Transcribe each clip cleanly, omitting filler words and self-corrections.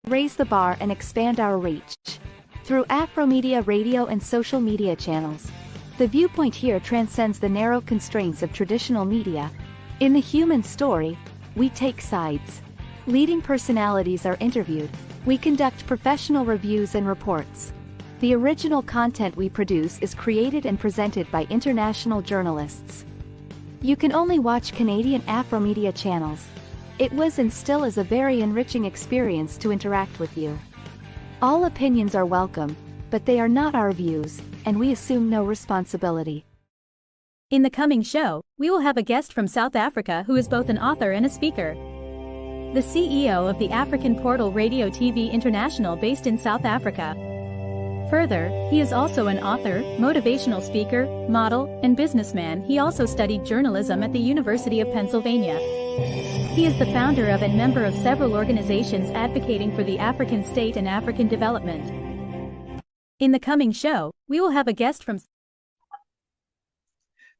raise the bar and expand our reach. Through Afromedia radio and social media channels. The viewpoint here transcends the narrow constraints of traditional media. In the human story, we take sides. Leading personalities are interviewed. We conduct professional reviews and reports. The original content we produce is created and presented by international journalists. You can only watch Canadian Afromedia channels. It was and still is a very enriching experience to interact with you. All opinions are welcome, but they are not our views, and we assume no responsibility. In the coming show, we will have a guest from South Africa who is both an author and a speaker. The CEO of the African Portal Radio TV International based in South Africa. Further, he is also an author, motivational speaker, model, and businessman. He also studied journalism at the University of Pennsylvania. He is the founder of and member of several organizations advocating for the African state and African development. In the coming show, we will have a guest from...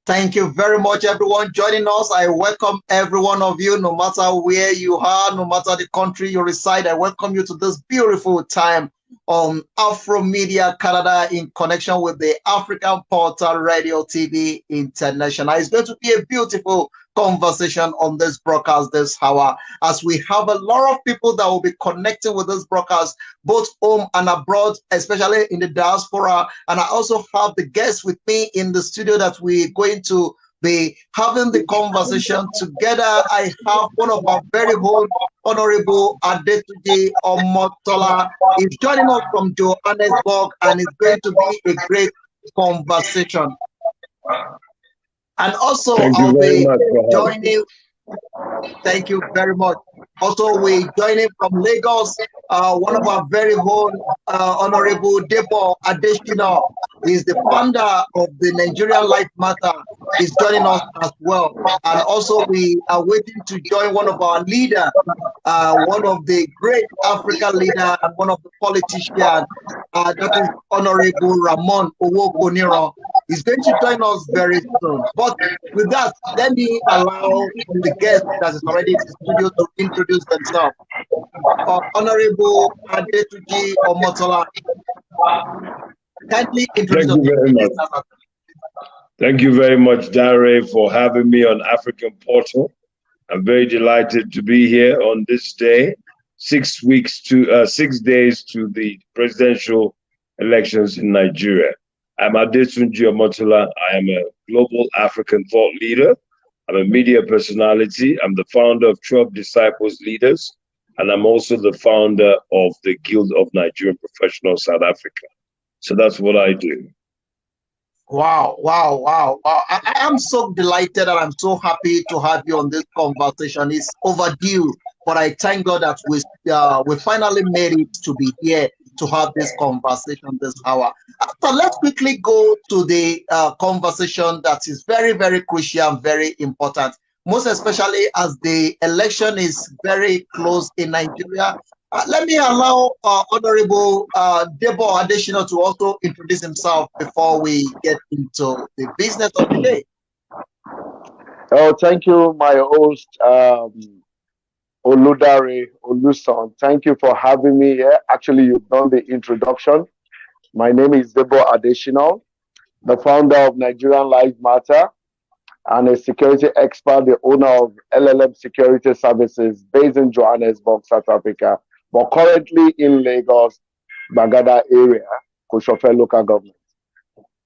Thank you very much, everyone joining us. I welcome every one of you, no matter where you are, no matter the country you reside. I welcome you to this beautiful time on Afromedia Canada in connection with the African Portal Radio TV International. It's going to be a beautiful conversation on this broadcast this hour, as we have a lot of people that will be connecting with this broadcast, both home and abroad, especially in the diaspora. And I also have the guests with me in the studio that we're going to be having the conversation together. I have one of our very own Honorable Adetunji Omotola. He's joining us from Johannesburg, and it's going to be a great conversation. And also, I'll be joining. Thank you very much. Also, we're joining from Lagos, one of our very own Honorable Debo Adeshina. He's the founder of the Nigerian Life Matter. He's joining us as well. And also, we are waiting to join one of our leaders, one of the great African leaders and one of the politicians, that is Honorable Ramon Owokoniro. He's going to join us very soon. But with that, let me allow the guest that is already in the studio to introduce themselves. Honorable Adetunji Omotola, kindly introduce yourself. Thank you very much, Dare, for having me on African Portal. I'm very delighted to be here on this day, 6 days to the presidential elections in Nigeria. I'm Adetunji Omotola. I am a global African thought leader. I'm a media personality. I'm the founder of Trump Disciples Leaders, and I'm also the founder of the Guild of Nigerian Professionals South Africa. So that's what I do. Wow. I am so delighted and I'm so happy to have you on this conversation. It's overdue, but I thank God that we finally made it to be here to have this conversation this hour. So let's quickly go to the conversation that is very, very crucial and very important, most especially as the election is very close in Nigeria. Let me allow Honorable Debo Adeshina to also introduce himself before we get into the business of the day. Oh, thank you, my host, Oludare Oluson. Thank you for having me here. Actually, you've done the introduction. My name is Debo Adeshina, the founder of Nigerian Life Matter and a security expert, the owner of LLM Security Services based in Johannesburg, South Africa, but currently in Lagos, Bagada area, Koshofe local government.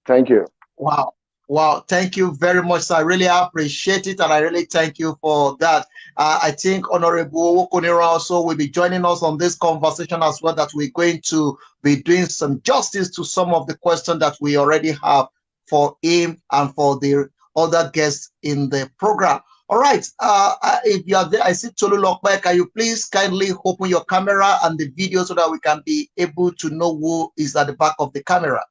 Thank you. Wow, thank you very much, sir. I really appreciate it, and I really thank you for that. I think Honorable Owokoniro also will be joining us on this conversation as well, that we're going to be doing some justice to some of the questions that we already have for him and for the other guests in the program. All right, if you are there, I see Tolu Lokbe. Can you please kindly open your camera and the video so that we can be able to know who is at the back of the camera?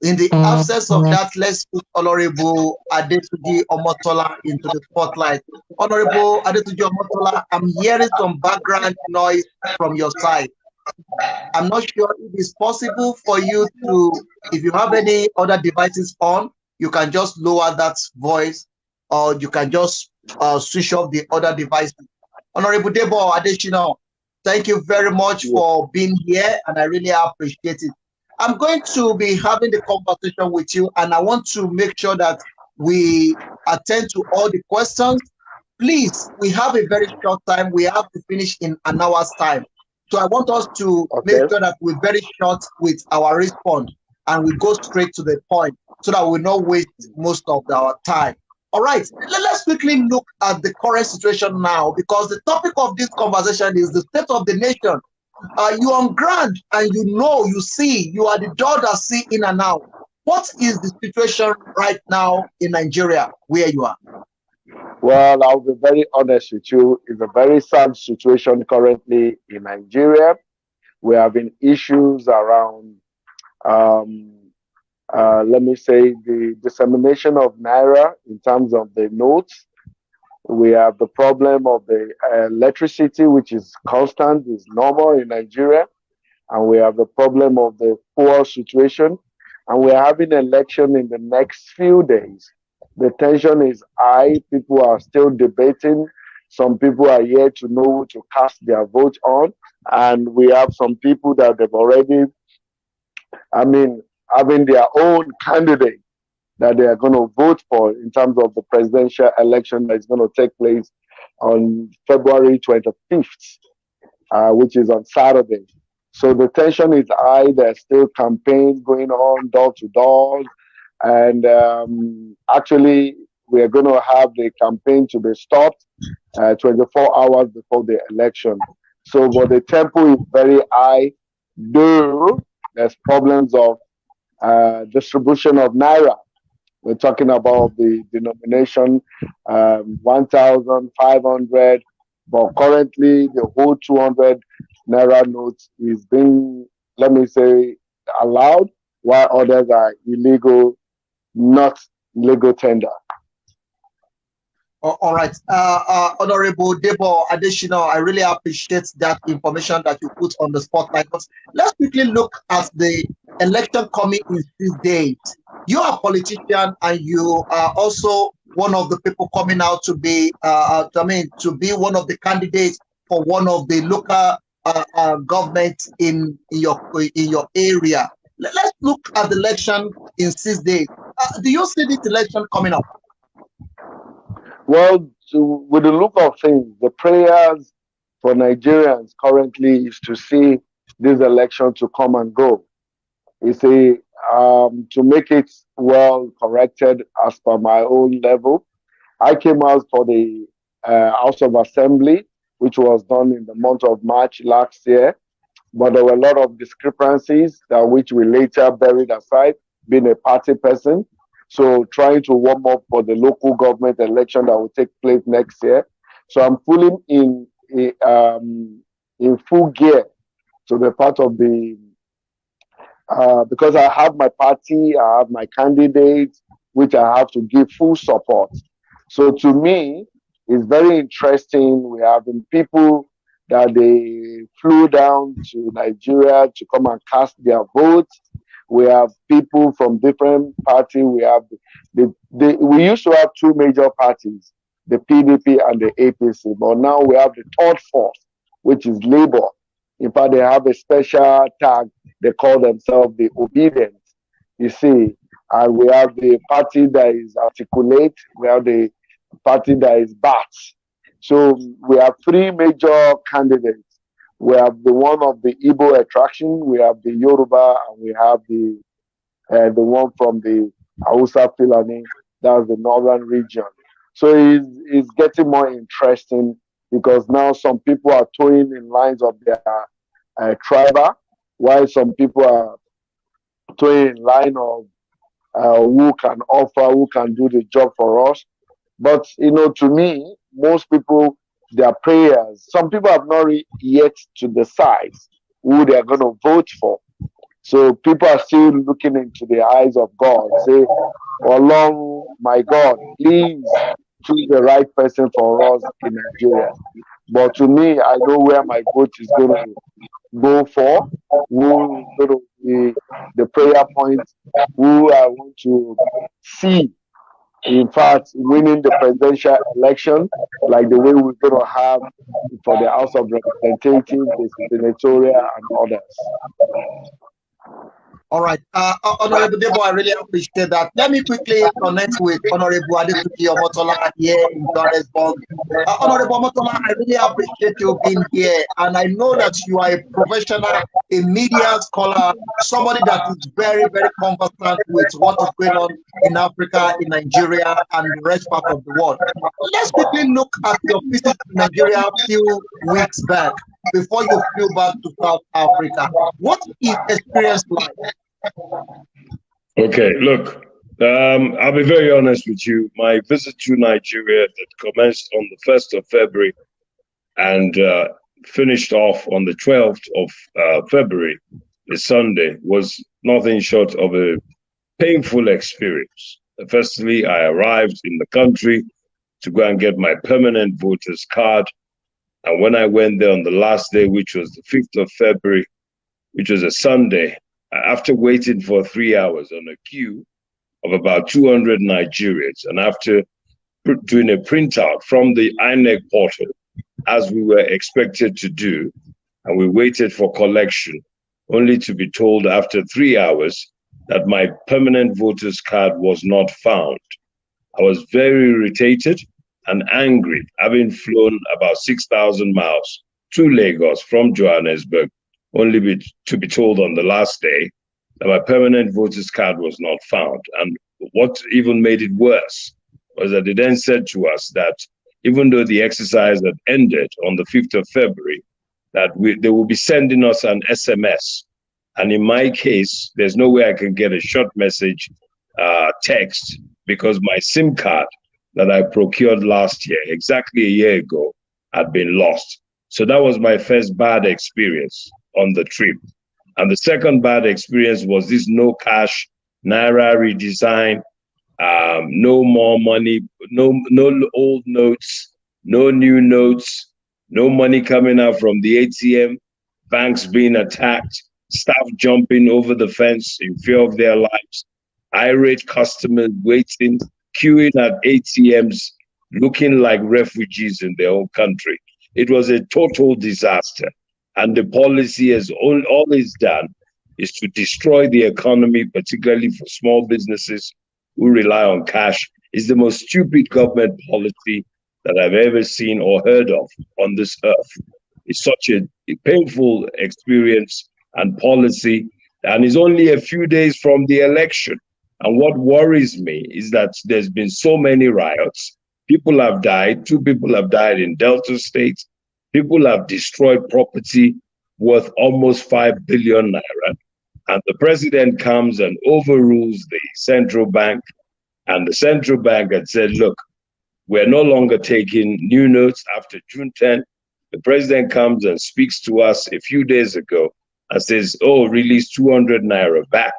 In the absence of that, let's put Honorable Adetunji Omotola into the spotlight. Honorable Adetunji Omotola, I'm hearing some background noise from your side. I'm not sure if it's possible for you to, if you have any other devices on, you can just lower that voice, or you can just switch off the other devices. Honorable Debo Adeshina, Thank you very much for being here, and I really appreciate it. I'm going to be having the conversation with you, and I want to make sure that we attend to all the questions. Please, we have a very short time. We have to finish in an hour's time. So I want us to make sure that we're very short with our response and we go straight to the point so that we not waste most of our time. All right, let's quickly look at the current situation now, because the topic of this conversation is the state of the nation. You're on ground and you see, you are the door that see in and out. What is the situation right now in Nigeria where you are? Well, I'll be very honest with you. It's a very sad situation currently in Nigeria. We are having issues around, let me say, the dissemination of Naira in terms of the notes. We have the problem of the electricity, which is constant, is normal in Nigeria. And we have the problem of the poor situation. And we're having an election in the next few days. The tension is high. People are still debating. Some people are here to know who to cast their vote on. And we have some people that they've already, having their own candidate that they are going to vote for in terms of the presidential election that is going to take place on February 25th, which is on Saturday. So the tension is high. There's still campaigns going on door to door. And actually, we are going to have the campaign to be stopped 24 hours before the election. So, but the tempo is very high, though there's problems of distribution of Naira. We're talking about the denomination 1,500, but currently the whole 200 Naira notes is being, let me say, allowed, while others are illegal, not legal tender. All right. Honorable Debo Additional, I really appreciate that information that you put on the spotlight. But let's quickly look at the election coming in 6 days. You are a politician and you are also one of the people coming out to be, to be one of the candidates for one of the local governments in your area. Let's look at the election in 6 days. Do you see this election coming up? Well, with the look of things, the prayers for Nigerians currently is to see this election to come and go. You see, to make it well corrected as per my own level, I came out for the House of Assembly, which was done in the month of March last year. But there were a lot of discrepancies that which we later buried aside, being a party person. So trying to warm up for the local government election that will take place next year. So I'm fully in full gear to the part of the, because I have my party, I have my candidates, which I have to give full support. So to me, it's very interesting. We have been people that they flew down to Nigeria to come and cast their votes. We have people from different parties. We have we used to have two major parties, the PDP and the APC, but now we have the third force, which is Labour. In fact, they have a special tag. They call themselves the Obedient. You see, and we have the party that is articulate. We have the party that is BATS. So we have three major candidates. We have the one of the Igbo attraction, we have the Yoruba, and we have the one from the Hausa Fulani, that's the northern region. So it's getting more interesting because now some people are towing in lines of their tribal, while some people are towing in line of who can offer, who can do the job for us. But, to me, most people, their prayers, some people have not yet to decide who they are going to vote for. So people are still looking into the eyes of God, say, oh Lord, my God, please choose the right person for us in Nigeria. But to me, I know where my vote is going to go for, who is going to be the prayer point, who I want to see In fact, winning the presidential election, like the way we're going to have for the House of Representatives, the senatorial, and others. All right. Honorable Debo, I really appreciate that. Let me quickly connect with Honorable Adetuki Omotola here in Johannesburg. Honorable Omotola, I really appreciate you being here. And I know that you are a professional, a media scholar, somebody that is very, very conversant with what is going on in Africa, in Nigeria, and the rest part of the world. Let's quickly look at your visit to Nigeria a few weeks back before you flew back to South Africa. What is experience like? Okay, look, I'll be very honest with you. My visit to Nigeria that commenced on the 1st of February and finished off on the 12th of February, the Sunday, was nothing short of a painful experience. Firstly, I arrived in the country to go and get my permanent voter's card. And when I went there on the last day, which was the 5th of February, which was a Sunday, after waiting for 3 hours on a queue of about 200 Nigerians, and after doing a printout from the INEC portal, as we were expected to do, and we waited for collection, only to be told after 3 hours that my permanent voter's card was not found. I was very irritated and angry, having flown about 6,000 miles to Lagos from Johannesburg, only to be told on the last day that my permanent voter's card was not found. And what even made it worse was that they then said to us that even though the exercise had ended on the 5th of February, that they will be sending us an SMS. And in my case, there's no way I can get a short message text because my SIM card that I procured last year, exactly a year ago, had been lost. So that was my first bad experience on the trip. And the second bad experience was this no cash Naira redesign, no more money, no old notes, no new notes, no money coming out from the ATM, banks being attacked, staff jumping over the fence in fear of their lives, irate customers waiting, queuing at ATMs, looking like refugees in their own country. It was a total disaster. And the policy has all it's done is to destroy the economy, particularly for small businesses who rely on cash. It's the most stupid government policy that I've ever seen or heard of on this earth. It's such a painful experience and policy, and it's only a few days from the election. And what worries me is that there's been so many riots. People have died. 2 people have died in Delta State. People have destroyed property worth almost 5 billion naira. And the president comes and overrules the central bank. And the central bank had said, look, we're no longer taking new notes after June 10. The president comes and speaks to us a few days ago and says, oh, release 200 naira back,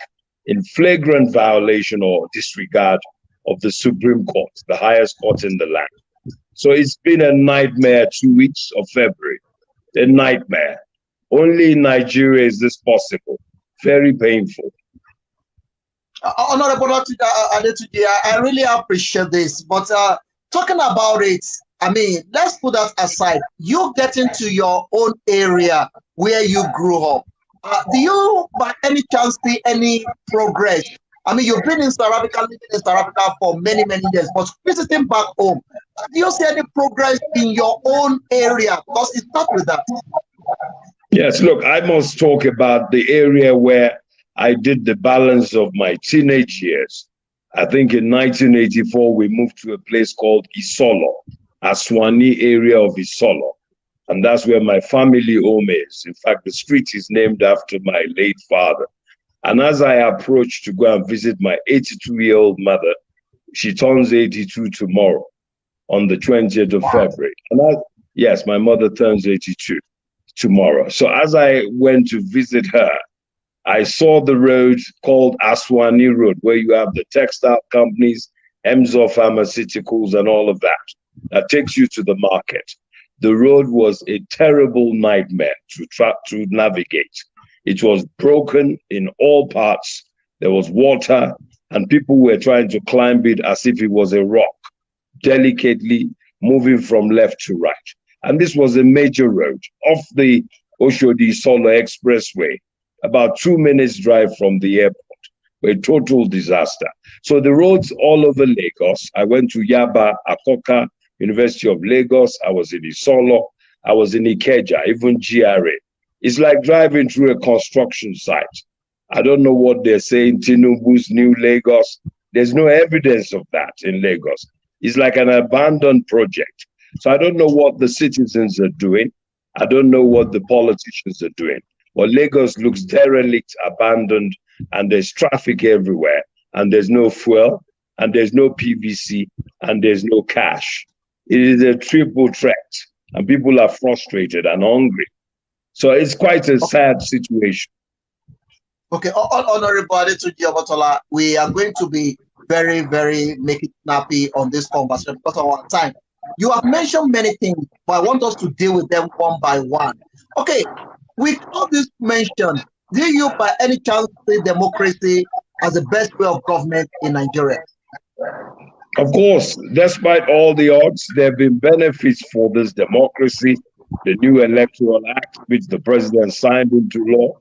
in flagrant violation or disregard of the Supreme Court, the highest court in the land. So it's been a nightmare 2 weeks of February, a nightmare. Only in Nigeria is this possible. Very painful. Honorable Adetuki, I really appreciate this, but talking about it, I mean, let's put that aside. You get into your own area where you grew up. Do you, by any chance, see any progress? I mean, you've been in South Africa, living in South Africa for many, many years, but visiting back home, do you see any progress in your own area? Because it starts with that. Yes, look, I must talk about the area where I did the balance of my teenage years. I think in 1984, we moved to a place called Isolo, Aswani area of Isolo. And that's where my family home is. In fact, the street is named after my late father. And as I approach to go and visit my 82-year-old mother, she turns 82 tomorrow on the 20th of February. And yes, my mother turns 82 tomorrow. So as I went to visit her, I saw the road called Aswani Road, where you have the textile companies, Emzor Pharmaceuticals, and all of that. That takes you to the market. The road was a terrible nightmare to navigate. It was broken in all parts. There was water. and people were trying to climb it as if it was a rock, delicately moving from left to right. And this was a major road off the Oshodi Solo Expressway, about 2 minutes drive from the airport, a total disaster. So the roads all over Lagos, I went to Yaba, Akoka, University of Lagos, I was in Isolo, I was in Ikeja, even GRA. It's like driving through a construction site. I don't know what they're saying, Tinubu's new Lagos. There's no evidence of that in Lagos. It's like an abandoned project. So I don't know what the citizens are doing. I don't know what the politicians are doing. But Lagos looks derelict, abandoned, and there's traffic everywhere, and there's no fuel, and there's no PVC, and there's no cash. It is a triple threat, and people are frustrated and hungry. So it's quite a sad situation. Okay, Honorable Adetunji Omotola, we are going to be very, very make it snappy on this conversation because of our time. You have mentioned many things, but I want us to deal with them one by one. Okay, with all this mentioned, do you by any chance see democracy as the best way of government in Nigeria? Of course, despite all the odds, there have been benefits for this democracy. The new Electoral Act, which the president signed into law,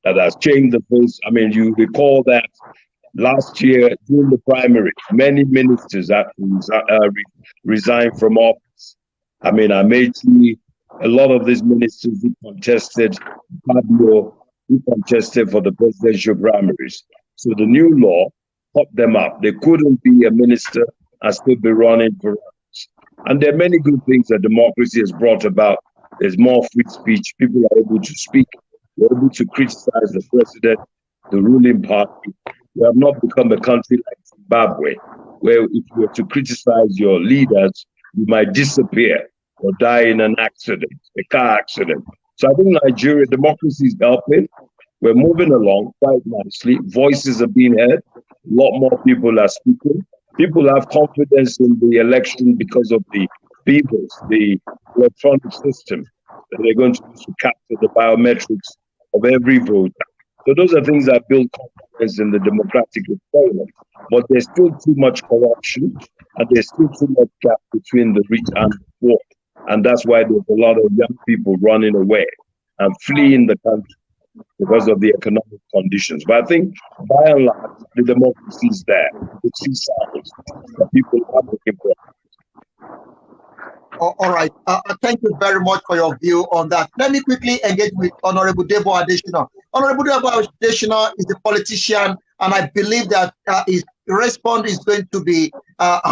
that has changed the face. I mean, you recall that last year during the primary, many ministers resigned from office. I mean, Amechi, a lot of these ministers who contested, Pablo, who contested for the presidential primaries. So the new law popped them up. They couldn't be a minister and still be running for office. And there are many good things that democracy has brought about. There's more free speech. People are able to speak. They're able to criticize the president, the ruling party. We have not become a country like Zimbabwe, where if you were to criticize your leaders, you might disappear or die in an accident, a car accident. So I think Nigeria, democracy is helping. We're moving along quite nicely. Voices are being heard. A lot more people are speaking. People have confidence in the election because of the the electronic system that they're going to use to capture the biometrics of every voter. So those are things that build confidence in the democratic experiment. But there's still too much corruption, and there's still too much gap between the rich and the poor. And that's why there's a lot of young people running away and fleeing the country because of the economic conditions. But I think, by and large, the democracy is there. The two sides that people are looking for. All right. Thank you very much for your view on that. Let me quickly engage with Honorable Debo Adesina. Honorable Debo Adesina is a politician, and I believe that his response is going to be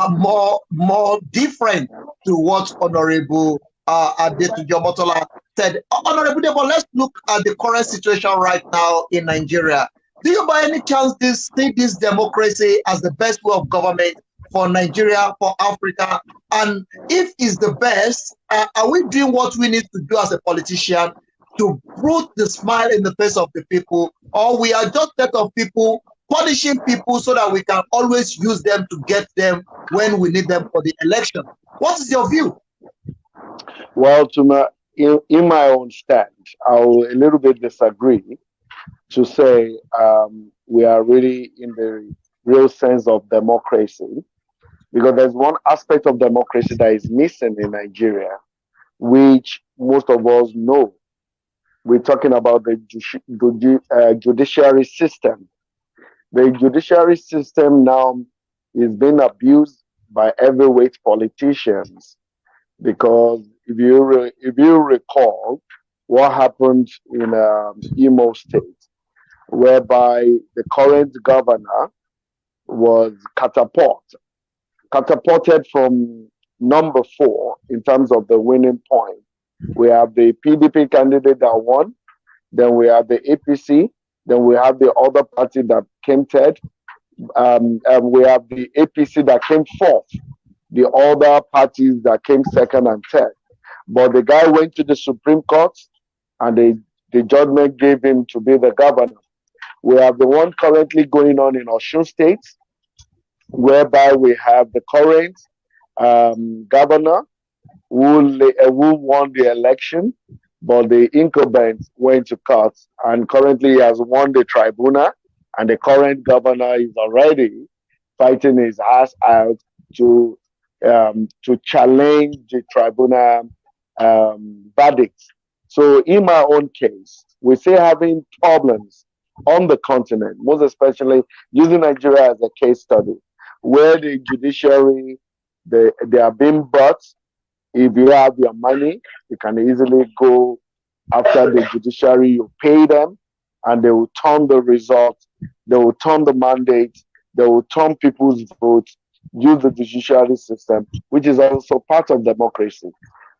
more different to what Honorable Adetunji Omotola said. Honorable Debo, let's look at the current situation right now in Nigeria. Do you by any chance see this democracy as the best way of government for Nigeria, for Africa? And if it's the best, are we doing what we need to do as a politician to put the smile in the face of the people? Or we are just set of people punishing people so that we can always use them to get them when we need them for the election? What is your view? Well, in my own stand, I'll a little bit disagree to say we are really in the real sense of democracy, because there's one aspect of democracy that is missing in Nigeria, which most of us know. We're talking about the judiciary system. The judiciary system now is being abused by heavyweight politicians, because if you recall what happened in Imo State, whereby the current governor was catapulted from number 4 in terms of the winning point. We have the PDP candidate that won, then we have the APC, then we have the other party that came third, and we have the APC that came 4th, the other parties that came 2nd and 3rd. But the guy went to the Supreme Court, and the judgment gave him to be the governor. We have the one currently going on in Osun State, whereby we have the current governor who won the election, but the incumbent went to court, and currently he has won the tribunal. And the current governor is already fighting his ass out to challenge the tribunal verdicts. So in my own case, we say having problems on the continent, most especially using Nigeria as a case study, where the judiciary, they are being bought. If you have your money, you can easily go after the judiciary, you pay them, and they will turn the results, they will turn the mandate, they will turn people's votes, use the judiciary system, which is also part of democracy,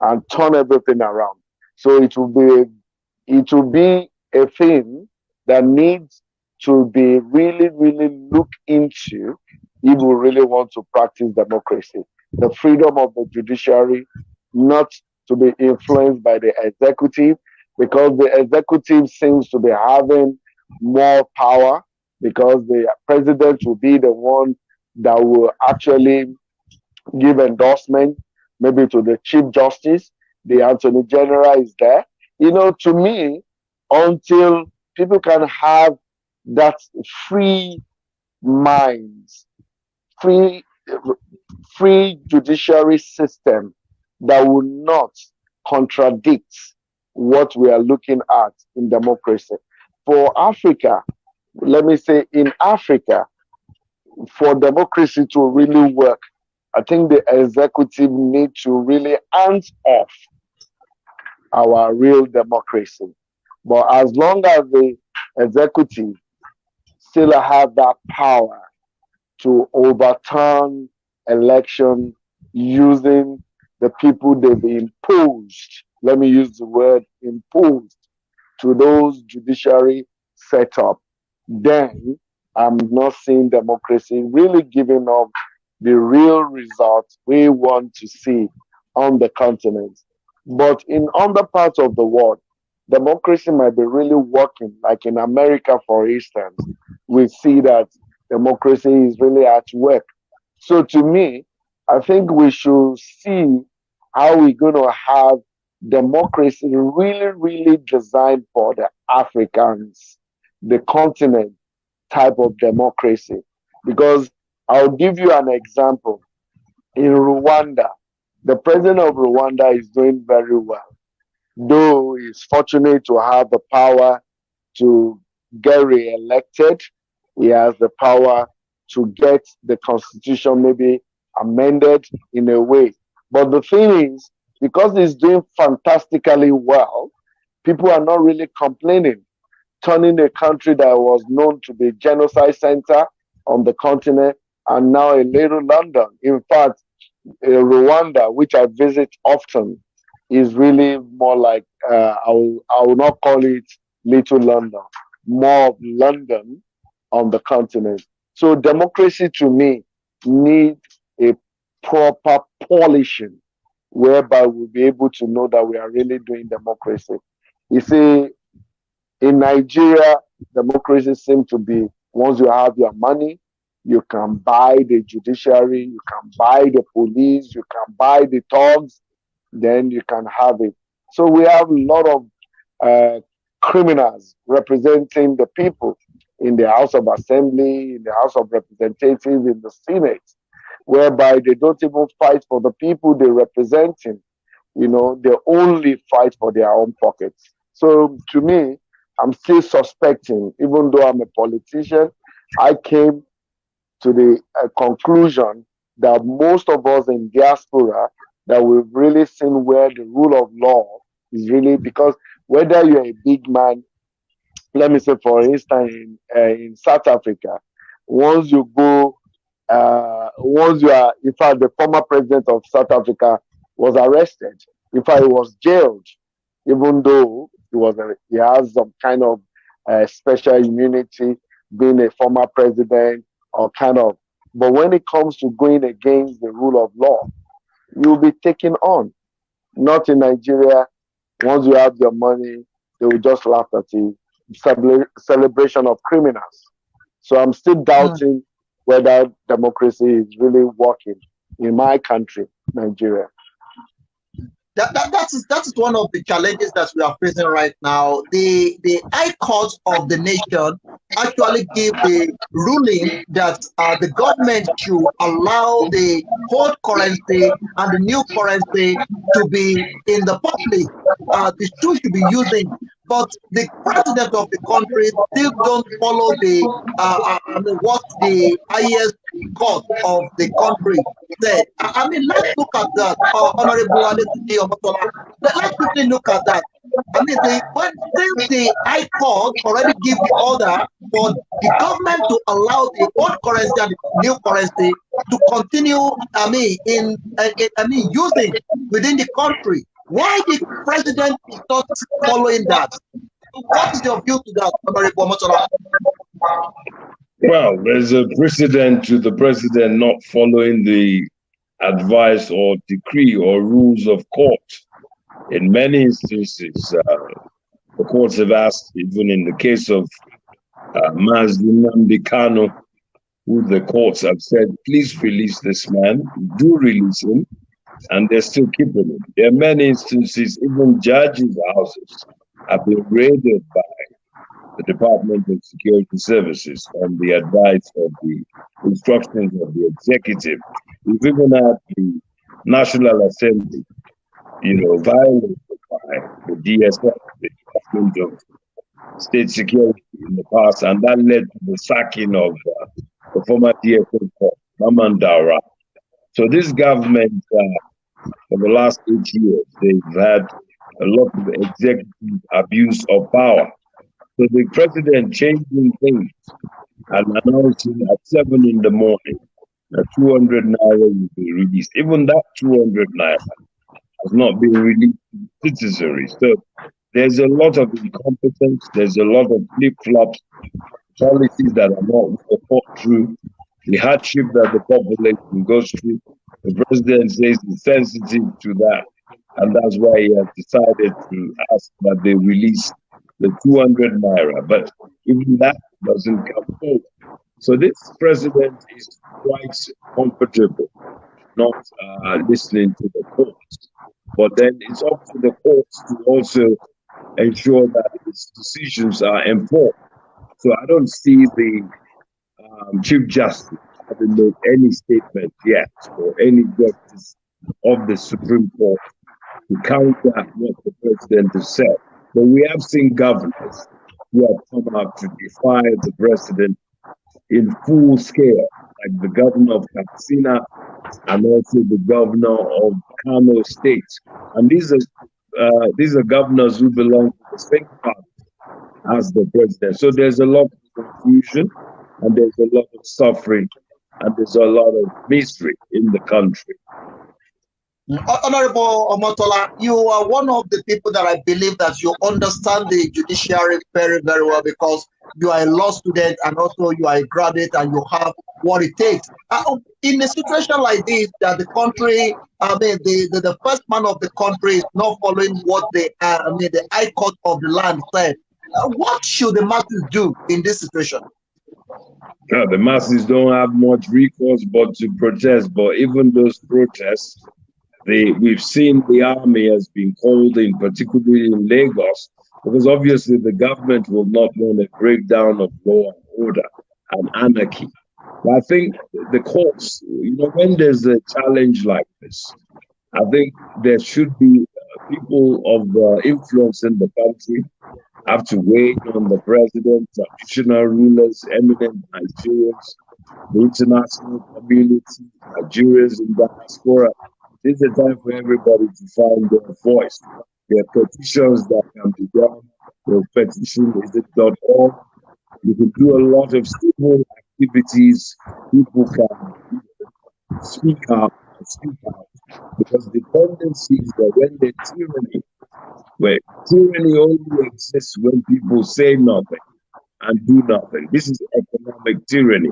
and turn everything around. So it will be a thing that needs to be really, really looked into if we really want to practice democracy. The freedom of the judiciary, not to be influenced by the executive, because the executive seems to be having more power, because the president will be the one that will actually give endorsement, maybe to the chief justice. The attorney general is there. To me, until people can have that free minds, free free judiciary system that will not contradict what we are looking at in democracy. For Africa, let me say in Africa, for democracy to really work, I think the executive need to really hands off our real democracy. But as long as the executive still have that power to overturn election using the people they've imposed, let me use the word imposed, to those judiciary setup, then I'm not seeing democracy really giving up the real results we want to see on the continent. But in other parts of the world, democracy might be really working, like in America, for instance. We see that democracy is really at work. So to me, I think we should see how we're going to have democracy really, really designed for the Africans, the continent type of democracy. Because I'll give you an example. In Rwanda, the president of Rwanda is doing very well, though he's fortunate to have the power to get re-elected. He has the power to get the constitution maybe amended in a way. But the thing is, because he's doing fantastically well, people are not really complaining, turning a country that was known to be a genocide center on the continent and now a little London. In fact, Rwanda, which I visit often, is really more like, I will not call it little London, more of London on the continent. So democracy to me needs a proper polishing whereby we'll be able to know that we are really doing democracy. You see, in Nigeria, democracy seems to be, once you have your money, you can buy the judiciary, you can buy the police, you can buy the thugs, then you can have it. So we have a lot of criminals representing the people in the House of Assembly, in the House of Representatives, in the Senate, whereby they don't even fight for the people they're representing. They only fight for their own pockets. So to me, I'm still suspecting, even though I'm a politician, I came to the conclusion that most of us in diaspora, that we've really seen where the rule of law is really, because whether you're a big man, let me say, for instance, in South Africa, once you go, once you are, in fact, the former president of South Africa was arrested. In fact, he was jailed, even though he has some kind of special immunity, being a former president or kind of. But when it comes to going against the rule of law, you'll be taken on. Not in Nigeria. Once you have your money, they will just laugh at you. Celebration of criminals. So I'm still doubting whether democracy is really working in my country, Nigeria. That is one of the challenges that we are facing right now. The High Court of the nation actually give the ruling that the government should allow the old currency and the new currency to be in the public. The two should be using, but the president of the country still don't follow the what the highest court of the country said. I mean, let's look at that, Honorable Adetunji Omotola. Let's quickly look at that. I mean, since the High Court already give the order for the government to allow the old currency and the new currency to continue, using within the country, why the president is not following that? What is your view to that, Honorable Omotola? Well, there's a precedent to the president not following the advice or decree or rules of court. In many instances, the courts have asked, even in the case of Nnamdi Kanu, who the courts have said, please release this man, do release him, and they're still keeping him. There are many instances, even judges' houses have been raided by the Department of Security Services on the advice of the instructions of the executive. We've even had the National Assembly, violated by the DSS, the Department of State Security in the past, and that led to the sacking of the former DSS, Mamandara. So this government, for the last 8 years, they've had a lot of executive abuse of power. So the president changing things and announcing at 7 in the morning that 200 naira will be released. Even that 200 naira has not been released to the citizenry. So there's a lot of incompetence, there's a lot of flip-flops, policies that are not thought through, the hardship that the population goes through. The president says he's sensitive to that, and that's why he has decided to ask that they release the 200 naira, but even that doesn't come forward. So this president is quite comfortable not listening to the courts. But then it's up to the courts to also ensure that its decisions are enforced. So I don't see the Chief Justice having made any statement yet, or any justice of the Supreme Court to counter what the president has said. But we have seen governors who have come out to defy the president in full scale, like the governor of Katsina and also the governor of Kano State. And these are governors who belong to the same party as the president. So there's a lot of confusion, and there's a lot of suffering, and there's a lot of mystery in the country. Honorable Omotola, you are one of the people that I believe that you understand the judiciary very, very well, because you are a law student and also you are a graduate and you have what it takes. In a situation like this, that the country, the first man of the country is not following what the High Court of the land said. What should the masses do in this situation? The masses don't have much recourse but to protest. But even those protests, we've seen the army has been called in, particularly in Lagos, because obviously the government will not want a breakdown of law and order and anarchy. But I think the courts, when there's a challenge like this, I think there should be people of influence in the country have to weigh on the president, traditional rulers, eminent Nigerians, the international community, Nigerians in diaspora. This is a time for everybody to find their voice. There are petitions that can be done. The petition is.org. You can do a lot of civil activities. People can speak out, because the tendency is that when there's tyranny, where tyranny only exists when people say nothing and do nothing. This is economic tyranny.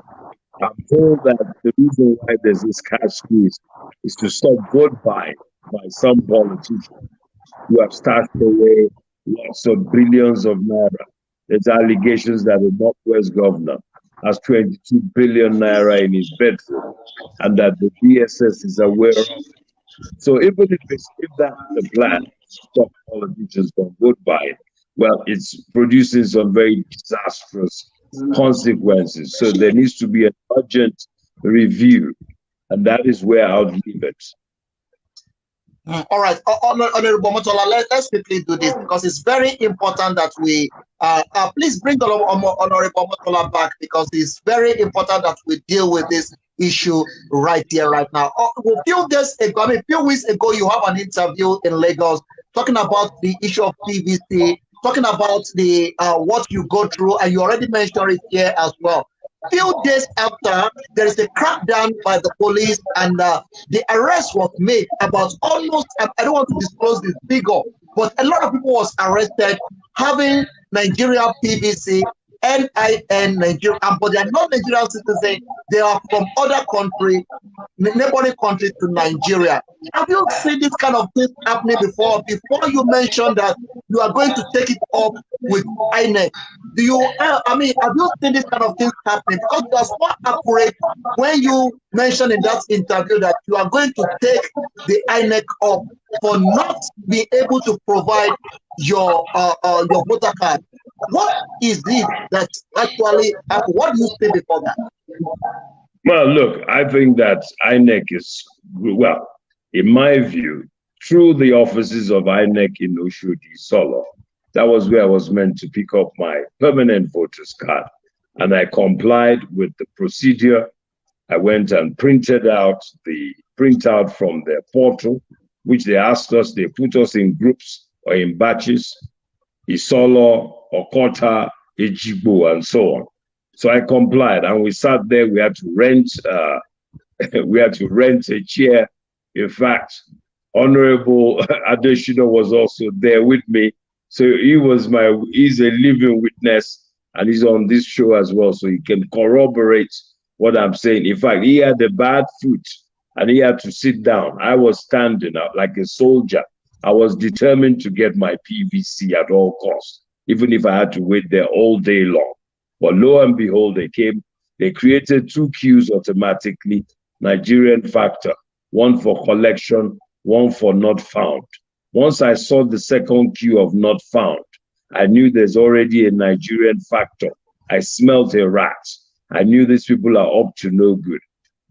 I'm told that the reason why there's this cash squeeze is to stop vote buying by some politicians who have stashed away lots of billions of naira. There's allegations that the Northwest governor has 22 billion naira in his bedroom, and that the DSS is aware of it. So even if that's the plan, stop politicians from vote buying, well, it's producing some very disastrous consequences. So there needs to be an urgent review, and that is where I'll leave it. All right, Honorable Motola, let's quickly do this because it's very important that we please bring Honorable Motola back, because it's very important that we deal with this issue right here, right now. A few weeks ago, you have an interview in Lagos talking about the issue of PVC, talking about the what you go through, and you already mentioned it here as well. Few days after, there is a crackdown by the police, and the arrest was made about almost, I don't want to disclose this figure, but a lot of people was arrested having Nigeria PVC, NIN Nigeria, but they are not Nigerian citizens. They are from other countries, neighboring countries to Nigeria. Have you seen this kind of thing happening before? Before you mentioned that you are going to take it up with INEC, do you? I mean, have you seen this kind of thing happening? Because you are so accurate when you mentioned in that interview that you are going to take the INEC up for not being able to provide your voter card. What is this that actually happened? What do you say before that? Well, look, I think that INEC is, well, in my view, through the offices of INEC in Oshodi, Solo, that was where I was meant to pick up my permanent voter's card. And I complied with the procedure. I went and printed out the printout from their portal, which they asked us, they put us in groups or in batches, Isolo, Okota, Ejigbo, and so on. So I complied, and we sat there. We had to rent, a chair. In fact, Honorable Adeshino was also there with me. So he's a living witness, and he's on this show as well, so he can corroborate what I'm saying. In fact, he had a bad foot, and he had to sit down. I was standing up like a soldier. I was determined to get my PVC at all costs, even if I had to wait there all day long. But lo and behold, they came. They created 2 queues automatically, Nigerian factor, one for collection, one for not found. Once I saw the second queue of not found, I knew there's already a Nigerian factor. I smelled a rat. I knew these people are up to no good,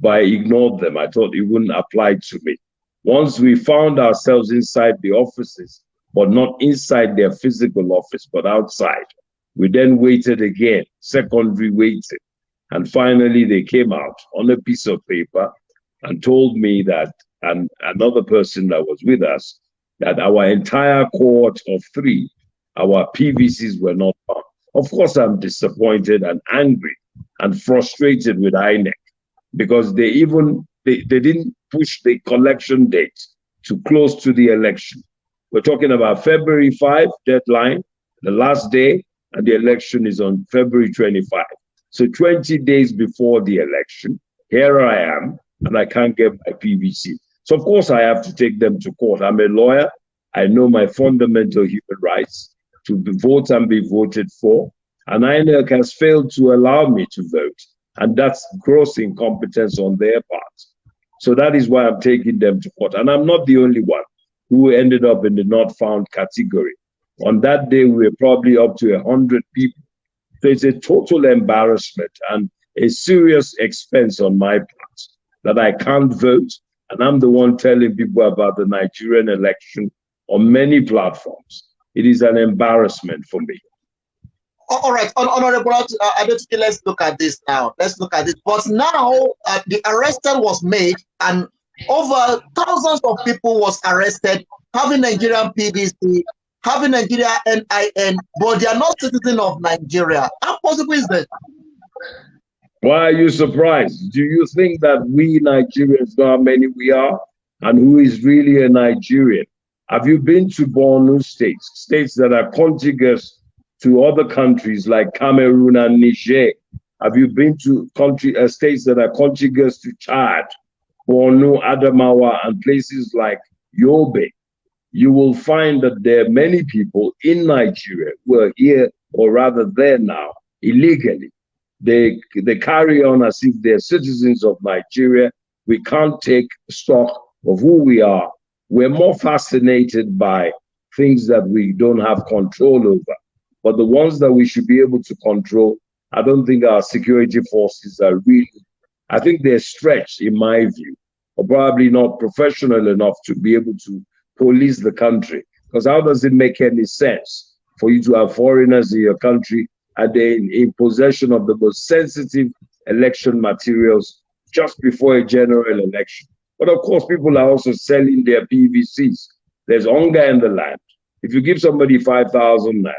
but I ignored them. I thought it wouldn't apply to me. Once we found ourselves inside the offices, but not inside their physical office, but outside, we then waited again, secondary waiting. And finally, they came out on a piece of paper and told me that, and another person that was with us, that our entire cohort of 3, our PVCs were not found. Of course, I'm disappointed and angry and frustrated with INEC, because they didn't push the collection date to close to the election. We're talking about February 5 deadline, the last day, and the election is on February 25. So 20 days before the election, here I am, and I can't get my PVC. So of course I have to take them to court. I'm a lawyer. I know my fundamental human rights to vote and be voted for. And INEC has failed to allow me to vote. And that's gross incompetence on their part. So that is why I'm taking them to court. And I'm not the only one who ended up in the not found category. On that day, we were probably up to 100 people. So it's a total embarrassment and a serious expense on my part that I can't vote. And I'm the one telling people about the Nigerian election on many platforms. It is an embarrassment for me. All right, Honorable Adetike, let's look at this now. Let's look at it. But now the arrested was made, and over thousands of people was arrested, having Nigerian PVC, having Nigeria NIN, but they are not citizens of Nigeria. How possible is that? Why are you surprised? Do you think that we Nigerians know how many we are and who is really a Nigerian? Have you been to Borno states, states that are contiguous to other countries like Cameroon and Niger? Have you been to states that are contiguous to Chad, Borno, Adamawa, and places like Yobe? You will find that there are many people in Nigeria who are here, or rather there now, illegally. They carry on as if they're citizens of Nigeria. We can't take stock of who we are. We're more fascinated by things that we don't have control over. But the ones that we should be able to control, I don't think our security forces are really, I think they're stretched, in my view, or probably not professional enough to be able to police the country. Because how does it make any sense for you to have foreigners in your country and they're in possession of the most sensitive election materials just before a general election? But of course, people are also selling their PVCs. There's hunger in the land. If you give somebody 5,000 naira,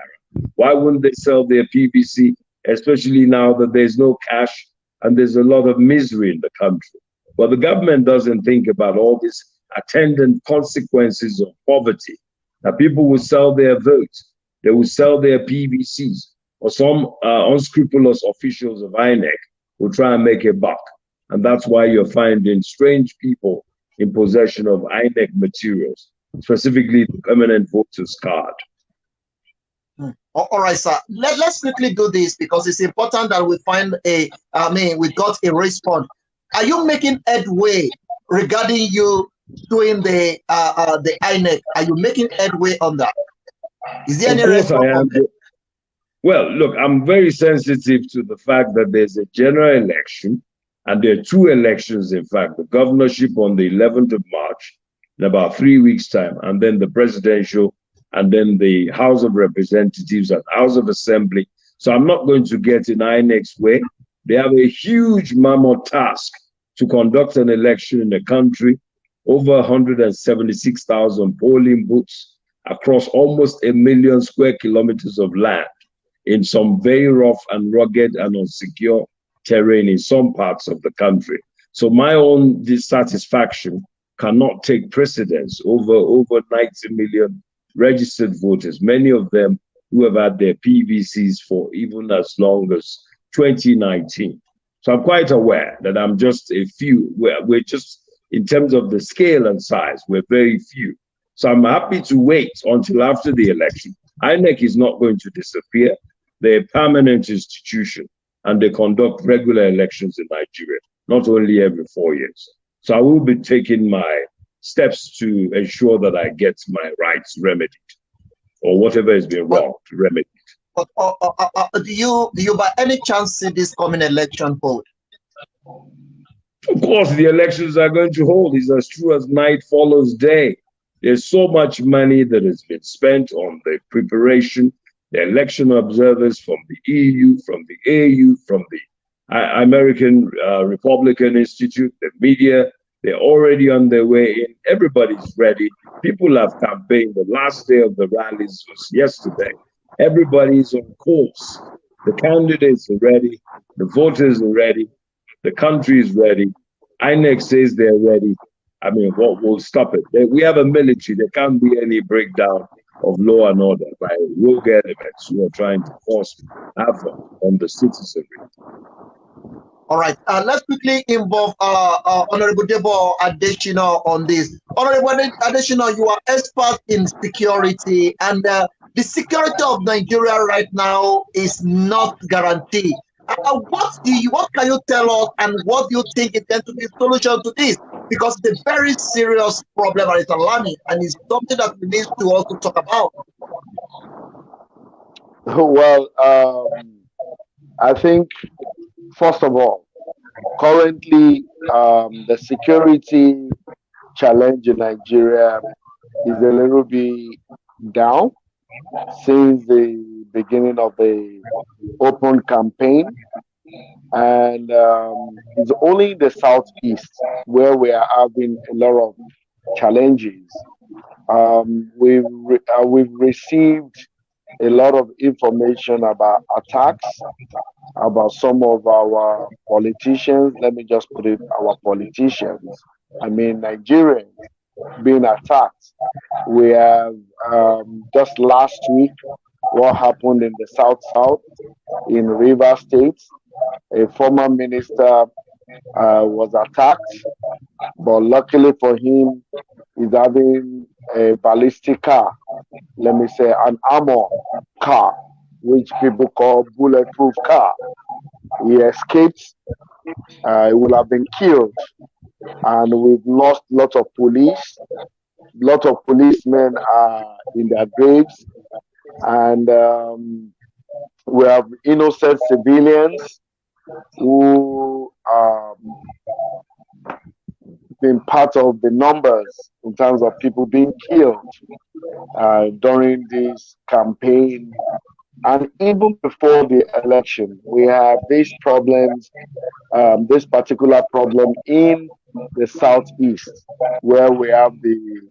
why wouldn't they sell their PVC, especially now that there's no cash and there's a lot of misery in the country? But the government doesn't think about all these attendant consequences of poverty. That people will sell their votes, they will sell their PVCs, or some unscrupulous officials of INEC will try and make a buck. And that's why you're finding strange people in possession of INEC materials, specifically the permanent voters card. All right, sir. Let's quickly do this because it's important that we find we got a response. Are you making headway regarding you doing the INEC? Are you making headway on that? Is there any response? Well, look, I'm very sensitive to the fact that there's a general election, and there are two elections, in fact, the governorship on the 11th of March, in about 3 weeks' time, and then the presidential, and then the House of Representatives and House of Assembly. So I'm not going to get in INEC's way. They have a huge mammoth task to conduct an election in the country, over 176,000 polling booths across almost 1 million square kilometers of land in some very rough and rugged and unsecure terrain in some parts of the country. So my own dissatisfaction cannot take precedence over 90 million registered voters, many of them who have had their PVCs for even as long as 2019. So I'm quite aware that I'm just a few, we're just, in terms of the scale and size, we're very few. So I'm happy to wait until after the election. INEC is not going to disappear. They're a permanent institution and they conduct regular elections in Nigeria, not only every 4 years. So I will be taking my steps to ensure that I get my rights remedied, or whatever has been wrong to remedy it. Do you by any chance see this coming election hold? Of course, the elections are going to hold. It's as true as night follows day. There's so much money that has been spent on the preparation, the election observers from the EU, from the AU, from the American Republican Institute, the media. They're already on their way in. Everybody's ready. People have campaigned. The last day of the rallies was yesterday. Everybody's on course. The candidates are ready. The voters are ready. The country is ready. INEC says they're ready. I mean, what will stop it? We have a military. There can't be any breakdown of law and order by rogue elements who are trying to force havoc on the citizenry. All right, let's quickly involve Honorable Debo Adesina on this. Honorable Adesina, you are expert in security, and the security of Nigeria right now is not guaranteed. What can you tell us, and what do you think is going to be the solution to this? Because it's a very serious problem and it's alarming, and it's something that we need to also talk about. Well, I think, first of all, currently the security challenge in Nigeria is a little bit down since the beginning of the open campaign, and it's only in the southeast where we are having a lot of challenges. We've received a lot of information about attacks, about some of our politicians. Let me just put it, our politicians. I mean, Nigerians being attacked. We have just last week what happened in the South in Rivers State. A former minister was attacked, but luckily for him, he's having a ballistic car, let me say an armor car, which people call bulletproof car. He escaped. He will have been killed, and we've lost lots of police. Lots of policemen are in their graves, and We have innocent civilians who been part of the numbers in terms of people being killed during this campaign. And even before the election, we have these problems, this particular problem in the southeast, where we have the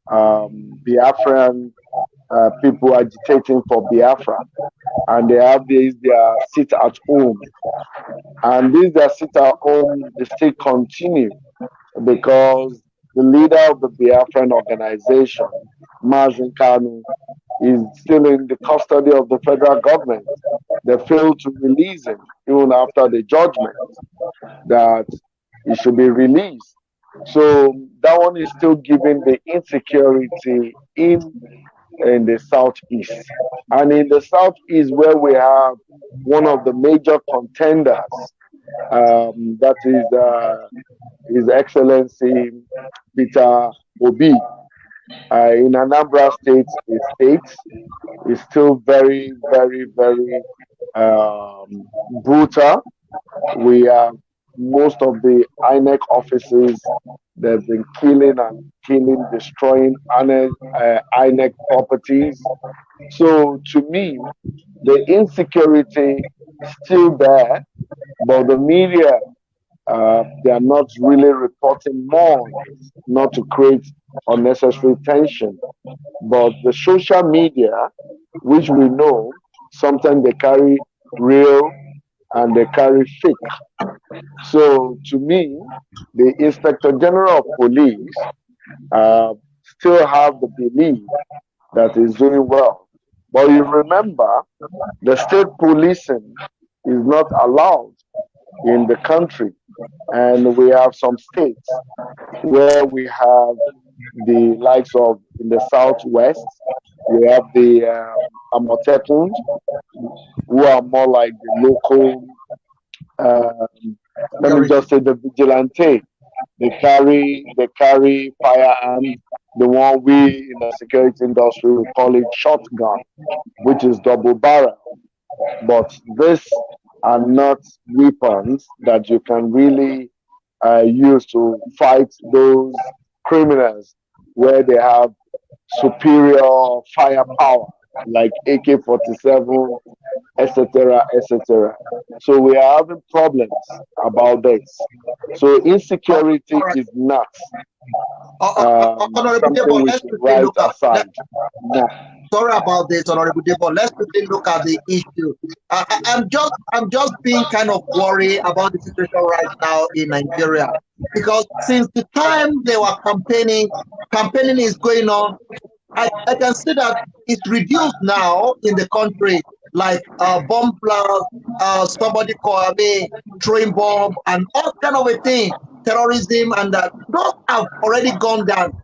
Biafran people agitating for Biafra, and they have their sit at home, and this their sit at home they still continue because the leader of the Biafran organization, Mazin Kanu, is still in the custody of the federal government. They failed to release him even after the judgment that he should be released. So that one is still giving the insecurity in the southeast. And in the southeast, where we have one of the major contenders, that is His Excellency Peter Obi, in Anambra State is still very, very, very brutal. We have most of the INEC offices. They've been killing, destroying INEC properties. So to me, the insecurity is still there, but the media, they are not really reporting more, not to create unnecessary tension. But the social media, which we know, sometimes they carry real and they carry fake. So to me, the Inspector General of Police still have the belief that is doing well. But you remember, the state policing is not allowed in the country. And we have some states where we have the likes of in the southwest, we have the Amotekun, who are more like the local, let me just say the vigilante. They carry firearms, the one we in the security industry we call it shotgun, which is double barrel. But these are not weapons that you can really use to fight those criminals where they have superior firepower like AK-47, etc., etc. So we are having problems about this. So insecurity is not something we should write aside. No. Sorry about this, Honorable Debo. Let's quickly look at the issue. I'm just being kind of worried about the situation right now in Nigeria because since the time they were campaigning is going on. I can see that it's reduced now in the country, like bomb blast, somebody call me train bomb, and all kind of a thing, terrorism, and that those have already gone down.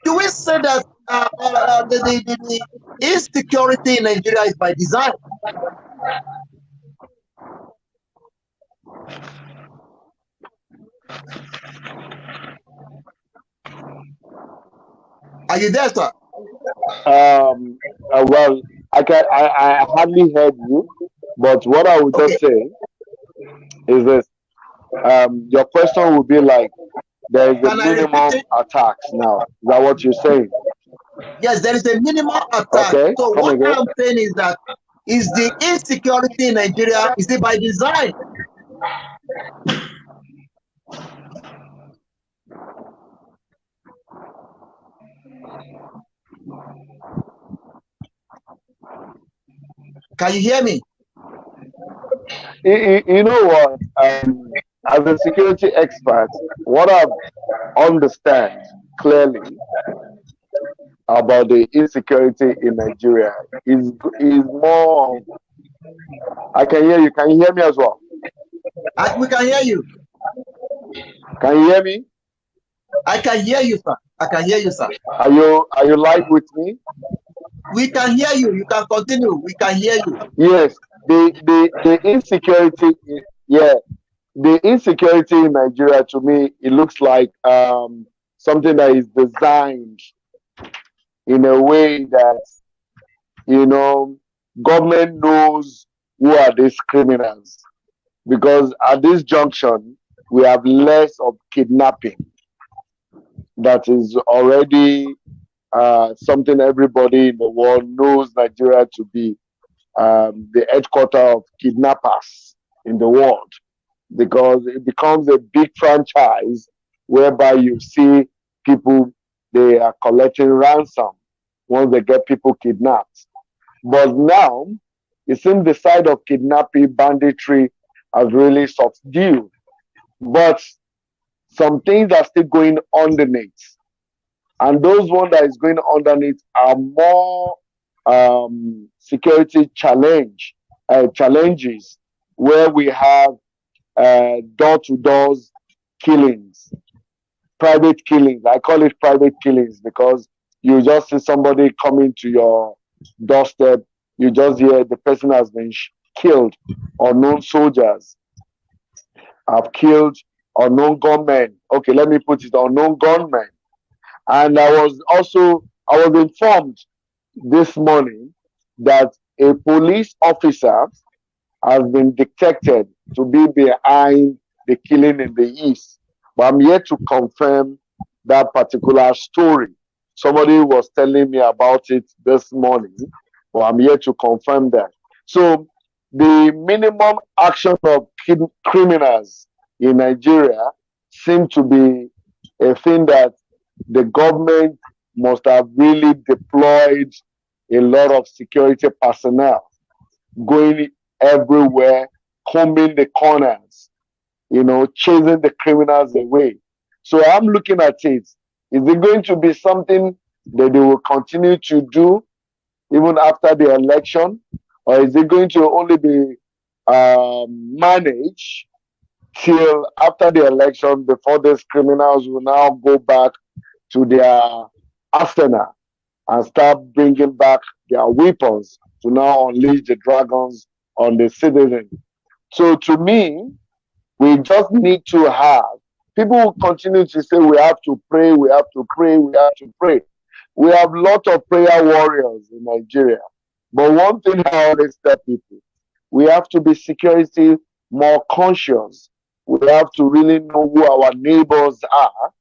Do we say that the insecurity in Nigeria is by design? Are you there, sir? Well, I hardly heard you, but what I would just say is this: your question would be like, there is a minimum attacks now. Is that what you're saying? Yes, there is a minimum attack. Okay, so what I'm saying is that is the insecurity in Nigeria, is it by design? Can you hear me? You know what? As a security expert, what I understand clearly about the insecurity in Nigeria is more. I can hear you. Can you hear me as well? We can hear you. Can you hear me? I can hear you, sir. I can hear you, sir. Are you live with me? We can hear you. You can continue. We can hear you. Yes. The insecurity, yeah. The insecurity in Nigeria, to me, it looks like something that is designed in a way that, government knows who are these criminals? Because at this junction, we have less of kidnapping. That is already something everybody in the world knows Nigeria to be the headquarters of kidnappers in the world, because it becomes a big franchise whereby you see people, they are collecting ransom once they get people kidnapped. But now, it seems the side of kidnapping, banditry has really subdued. But some things are still going underneath. And those ones that is going underneath are more security challenges, where we have door-to-door killings, private killings. I call it private killings because you just see somebody coming to your doorstep, you just hear the person has been killed. Unknown soldiers have killed unknown gunmen. Okay, let me put it, unknown gunmen. And I was informed this morning that a police officer has been detected to be behind the killing in the East. But I'm yet to confirm that particular story. Somebody was telling me about it this morning, but I'm yet to confirm that. So the minimum action of criminals in Nigeria seem to be a thing that the government must have really deployed a lot of security personnel going everywhere, combing the corners, chasing the criminals away. So I'm looking at it. Is it going to be something that they will continue to do even after the election? Or is it going to only be managed till after the election before these criminals will now go back to their arsenal and start bringing back their weapons to now unleash the dragons on the citizens? So to me, we just need to have, people will continue to say we have to pray, we have to pray, we have to pray. We have a lot of prayer warriors in Nigeria. But one thing I always tell people, we have to be security more conscious. We have to really know who our neighbors are.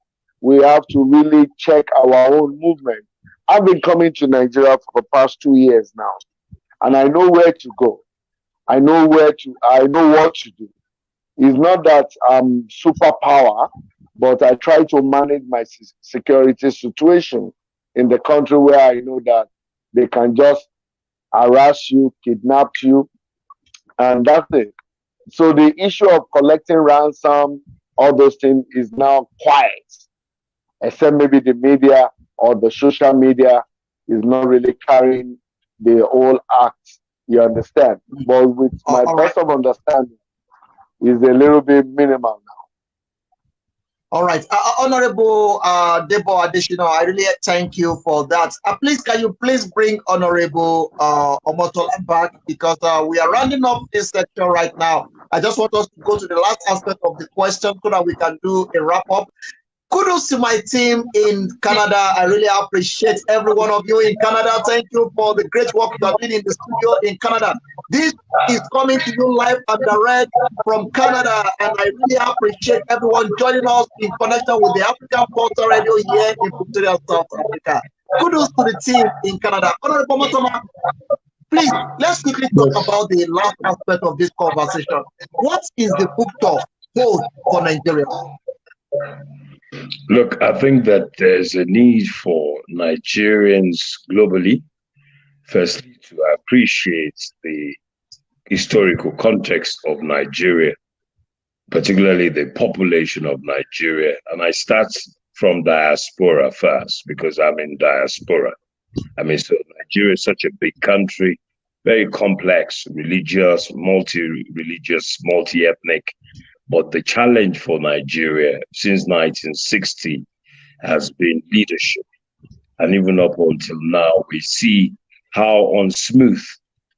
We have to really check our own movement. I've been coming to Nigeria for the past 2 years now, and I know where to go. I know what to do. It's not that I'm superpower, but I try to manage my security situation in the country where I know that they can just harass you, kidnap you, and that's it. So the issue of collecting ransom, all those things is now quiet, except maybe the media or the social media is not really carrying the whole act. You understand? But with my best of understanding, is a little bit minimal now. All right. Honorable Debo Additional, I really thank you for that. Please, can you please bring Honorable Omotola back, because we are rounding up this section right now. I just want us to go to the last aspect of the question so that we can do a wrap-up. Kudos to my team in Canada. I really appreciate every one of you in Canada. Thank you for the great work you are doing in the studio in Canada. This is coming to you live and direct from Canada, and I really appreciate everyone joining us in connection with the African Portal Radio here in Pretoria, South Africa. Kudos to the team in Canada. Honorable Matoma, please, let's quickly talk about the last aspect of this conversation. What is the future hold for Nigeria? Look, I think that there's a need for Nigerians globally, firstly, to appreciate the historical context of Nigeria, particularly the population of Nigeria. And I start from diaspora first, because I'm in diaspora. I mean, so Nigeria is such a big country, very complex, religious, multi-religious, multi-ethnic. But the challenge for Nigeria since 1960 has been leadership. And even up until now, we see how unsmooth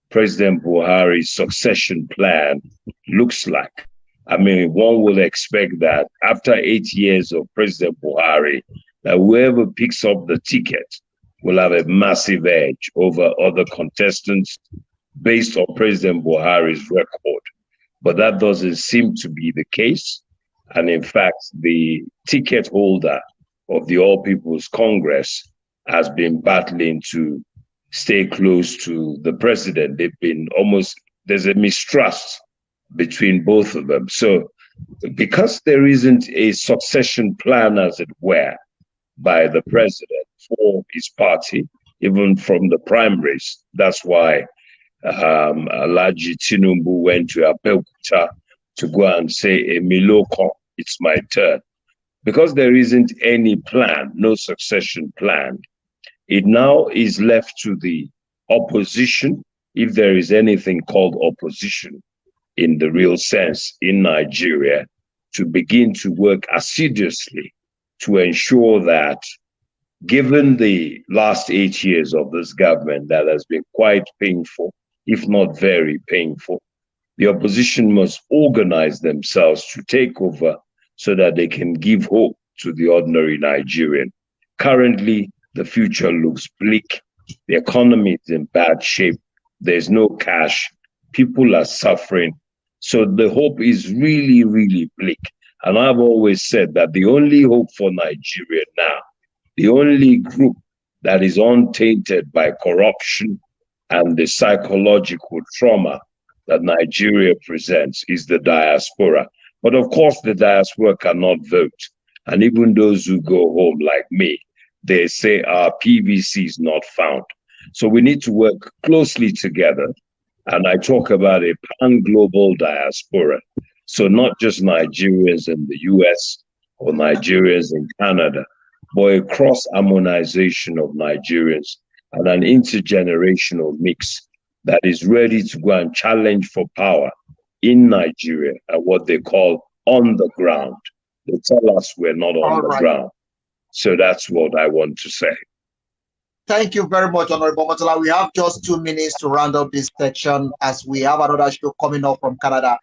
President Buhari's succession plan looks like. I mean, one would expect that after 8 years of President Buhari, that whoever picks up the ticket will have a massive edge over other contestants based on President Buhari's record. But that doesn't seem to be the case. And in fact, the ticket holder of the All People's Congress has been battling to stay close to the president. They've been there's a mistrust between both of them. So because there isn't a succession plan, as it were, by the president for his party, even from the primaries, that's why Alhaji Tinubu went to Abeokuta to go and say, Emiloko, it's my turn. Because there isn't any plan, no succession plan, it now is left to the opposition, if there is anything called opposition in the real sense in Nigeria, to begin to work assiduously to ensure that, given the last 8 years of this government that has been quite painful, if not very painful, the opposition must organize themselves to take over so that they can give hope to the ordinary Nigerian. Currently, the future looks bleak. The economy is in bad shape. There's no cash. People are suffering. So the hope is really, really bleak. And I've always said that the only hope for Nigeria now, the only group that is untainted by corruption and the psychological trauma that Nigeria presents, is the diaspora. But of course, the diaspora cannot vote. And even those who go home like me, they say our PVC is not found. So we need to work closely together. And I talk about a pan-global diaspora. So not just Nigerians in the US or Nigerians in Canada, but a cross-harmonization of Nigerians and an intergenerational mix that is ready to go and challenge for power in Nigeria at what they call on the ground. They tell us we're not on the ground. So that's what I want to say. Thank you very much, Honorable Motola. We have just 2 minutes to round up this section as we have another show coming up from Canada.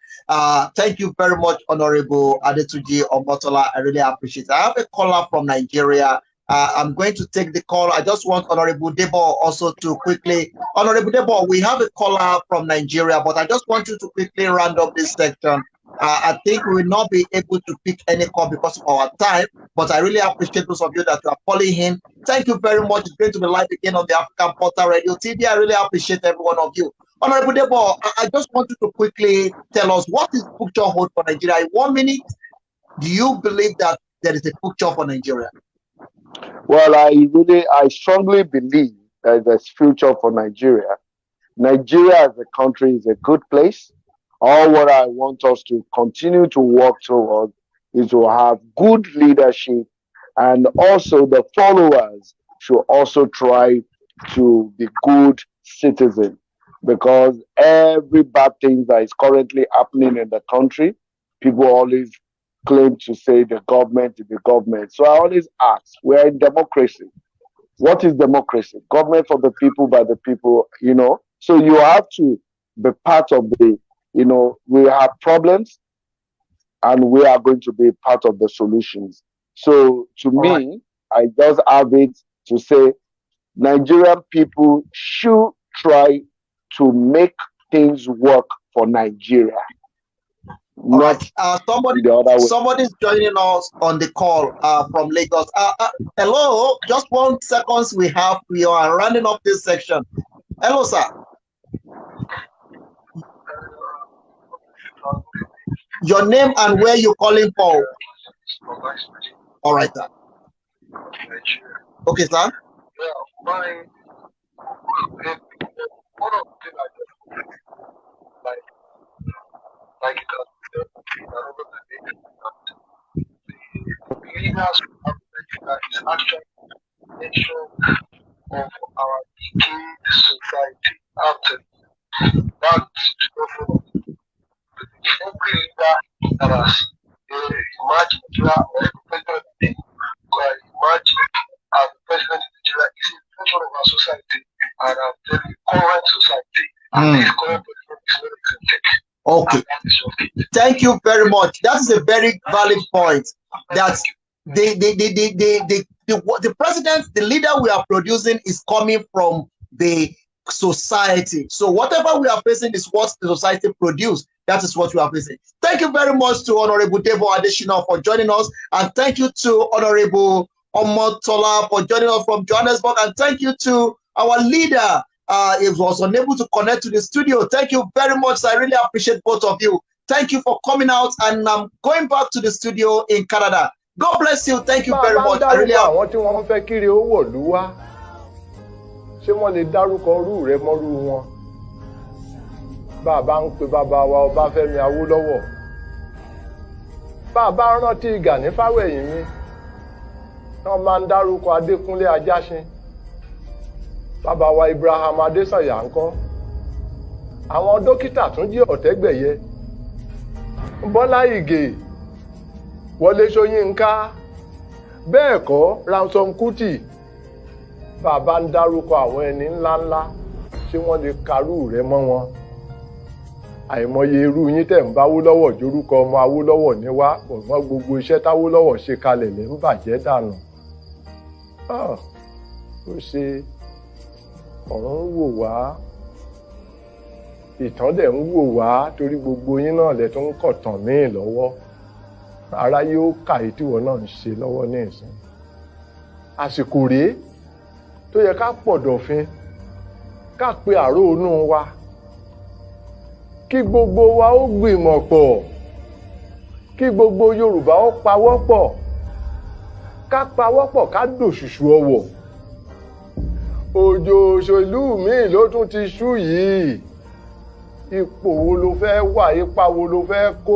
Thank you very much, Honorable Adetuji Omotola. I really appreciate it. I have a caller from Nigeria. I'm going to take the call. I just want Honorable Debo also to quickly. Honorable Debo, we have a caller from Nigeria, but I just want you to quickly round up this section. I think we will not be able to pick any call because of our time, but I really appreciate those of you that are calling in. Thank you very much. It's going to be live again on the African Portal Radio TV. I really appreciate every one of you. Honorable Debo, I just want you to quickly tell us, what is future hold for Nigeria? In 1 minute, do you believe that there is a future for Nigeria? Well, I strongly believe that there's future for Nigeria. Nigeria as a country is a good place. All what I want us to continue to work towards is to have good leadership, and also the followers should also try to be good citizens, because every bad thing that is currently happening in the country, people always claim to say the government is the government. So I always ask, we're in democracy. What is democracy? Government for the people, by the people, you know. So you have to be part of the, you know, we have problems and we are going to be part of the solutions. So to me, I just have it to say Nigerian people should try to make things work for Nigeria. Somebody's joining us on the call from Lagos. Hello, just 1 second we have. We are rounding up this section. Hello, sir. Your name and where you're calling from. All right, sir. Okay, sir. Leaders is actually a nation of our decayed society. After that, every leader that has emerged in Nigeria, or every president that emerged as the president of Nigeria is a function of our society and a very current society. And this current president is very authentic. Okay. Thank you very much. That is a very valid point. That the president, the leader we are producing is coming from the society. So whatever we are facing is what the society produces. That is what we are facing. Thank you very much to Honorable Debo Adesina for joining us, and thank you to Honorable Omotola for joining us from Johannesburg, and thank you to our leader. He was unable to connect to the studio. Thank you very much. I really appreciate both of you. Thank you for coming out, and I'm going back to the studio in Canada. God bless you. Thank you very much. I really ṣé wọ́n lè dárúkọ orú rẹ mọ́rú wọn bàbá ń pe bàbá wa Ọbáfẹ́mi Awólọ́wọ̀ bàbá rántí Gani Fáwẹ̀hìnmí wọ́n máa ń dárúkọ Adékúnlé Ajáṣin bàbá wa Ibrahim Adésànyà ńkọ́ àwọn dókítà Túnjí Ọ̀tẹ́gbẹ̀yẹ Bọ́lá Ìgè Wọlé Ṣóyínká bẹ́ẹ̀ kọ́ Ransom Kuti bàbá ń dárúkọ àwọn ẹni ńláńlá ṣé wọ́n lè karú rẹ mọ́ wọn àìmọye irú yín tẹ̀ ń bá Awólọ́wọ̀ jórúkọ ọmọ Awólọ́wọ̀ níwá ọ̀gbọ́n gbogbo iṣẹ́ táwólọ́wọ̀ ṣe kalẹ̀ lè ń bàjẹ́ dànù ó ṣe ọ̀run ń wò wá ìtàn dẹ̀ ń wò wá torí gbogbo yín náà lẹ tó ń kọ̀tàn míì lọ́wọ́ ara yóò kà èyí tíwọ́ náà ń ṣe lọ́wọ́ ní ìsìn àsìkò rèé tó yẹ ká pọ̀dọ̀fin ká pe àrónú wa kí gbogbo wa ó gbìmọ̀ pọ̀ kí gbogbo Yorùbá ó pawọ́pọ̀ ká pawọ́pọ̀ ká dòṣùṣù ọwọ̀ òjò òṣèlú míì ló tún ti ṣú yìí ipò wo ló fẹ́ wà ipa wo ló fẹ́ kó.